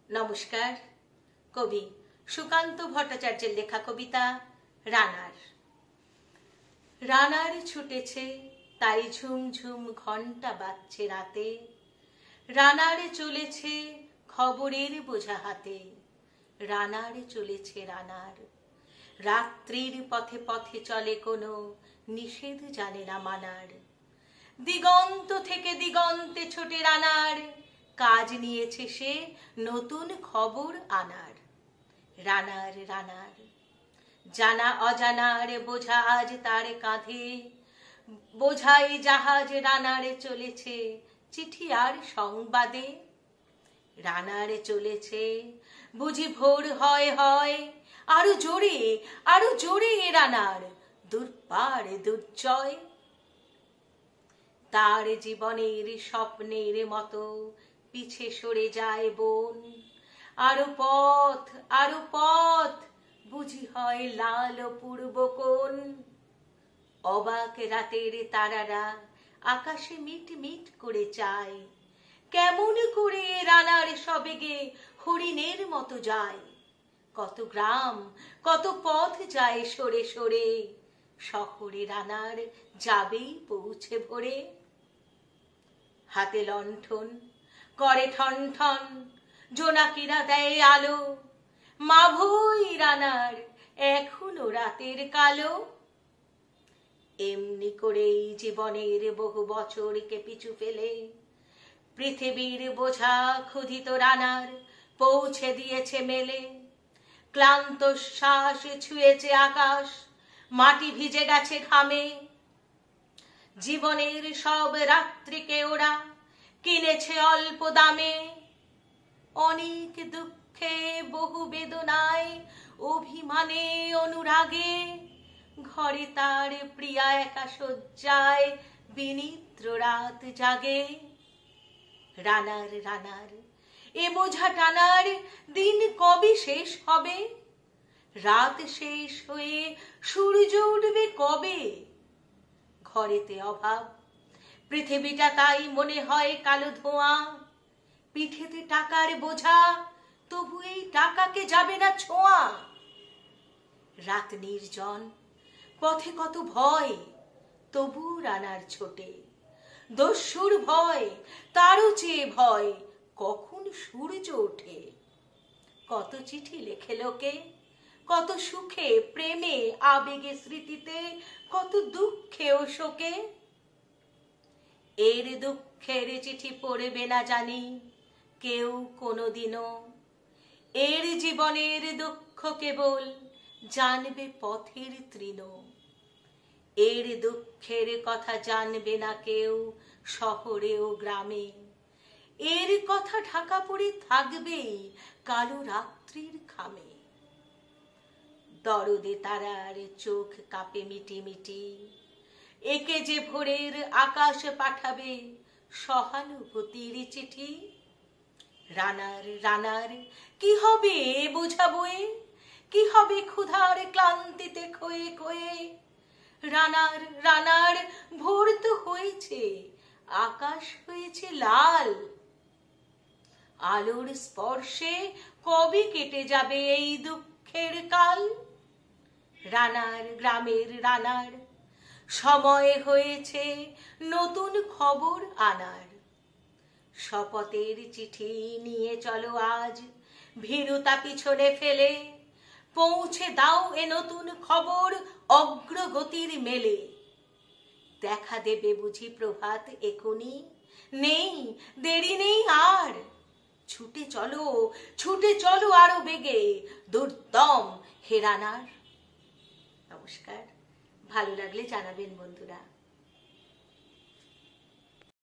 নমস্কার। কবি সুকান্ত ভট্টাচার্যের লেখা কবিতা রানার। রানার ছুটেছে তাই ঝুমঝুম ঘন্টা বাজছে রাতে, রানার চলেছে খবরের বোঝা হাতে, রানার চলেছে রানার। রাত্রির পথে পথে চলে কোনো নিষেধ জানে না মানার, দিগন্ত থেকে দিগন্তে ছোটে রানার, কাজ নিয়েছে সে নতুন খবর আনার। রানার রানার জানা অজানার বোঝা আজ তার কাঁধে, বোঝাই জাহাজ রানারে চলেছে চিঠি আর সংবাদে। রানারে চলেছে বুঝি ভোর হয় হয়, আরো জোরে রানার দুর্বার দুর্জয়। তার জীবনের স্বপ্নের মতো পিছে সরে যায় বন, আরো পথ বুঝি হয় লাল পূর্ব কোণ। অবাক রাতের তারারা আকাশে মিট মিট করে চায়, কেমন করে রানার সবেগে হরিণের মতো যায়। কত গ্রাম কত পথ যায় সরে সরে, শহরে রানার যাবেই পৌঁছে ভোরে। হাতে লণ্ঠন করে ঠন ঠন, জোনাকিরা দেয় আলো, মাভই রানার এখনো রাতের কালো। এমনি করেই জীবনের বহু বছরকে পিছু ফেলে পৃথিবীর বোঝা ক্ষুধিত রানার পৌঁছে দিয়েছে মেলে। ক্লান্ত শ্বাস ছুঁয়েছে আকাশ, মাটি ভিজে গেছে ঘামে। জীবনের সব রাত্রিকে ওরা কিনেছে অল্প দামে। অনেক দুঃখে বহু বেদনায় অভিমানে অনুরাগে, ঘরে তার প্রিয়া একা শয্যায় বিনিদ্র রাত জাগে। রানার রানার এ বোঝা টানার দিন কবে শেষ হবে, রাত শেষ হয়ে সূর্য উঠবে কবে। ঘরেতে অভাব, পৃথিবীটা তাই মনে হয় কালো ধোঁয়া। পিঠেতে টাকার বোঝা, তবু এই টাকাকে যাবে না ছোঁয়া। রাত নির্জন, পথে কত ভয়, তবু রানার ছোটে। দস্যুর ভয়, তারও চেয়ে ভয় কখন সূর্য ওঠে। কত চিঠি লেখে লোকে, কত সুখে প্রেমে আবেগে স্মৃতিতে, কত দুঃখে ও শোকে। এর দুঃখের চিঠি পড়বে না জানি কেউ কোনোদিনও, এর জীবনের দুঃখ কেবল জানবে পথের তৃণ। এর দুঃখের কথা জানবে না কেউ শহরে ও গ্রামে, এর কথা ঢাকা পড়ে থাকবে কালো রাত্রির খামে। দরদে তারার চোখ কাঁপে মিটি মিটি, একে যে ভোরের আকাশ পাঠাবে সহানুভূতির চিঠি। রানার রানার কি হবে এ বোঝা বয়ে, কি হবে ক্ষুধার ক্লান্তিতে খয়ে খয়ে। রানার রানার ভোর তো হয়েছে, আকাশ হয়েছে লাল। আলোর স্পর্শে কবে কেটে যাবে এই দুঃখের কাল। রানার গ্রামের রানার সময় হয়েছে নতুন খবর আনার। শপথের চিঠি নিয়ে চলো আজ ভীরুতা পিছনে ফেলে, পৌঁছে দাও এ নতুন খবর অগ্রগতির মেলে। দেখা দেবে বুঝি প্রভাত এখনি, নেই দেরি নেই আর। ছুটে চলো আরো বেগে, দুর্দম হে রানার। নমস্কার, ভালো লাগলে জানাবেন বন্ধুরা।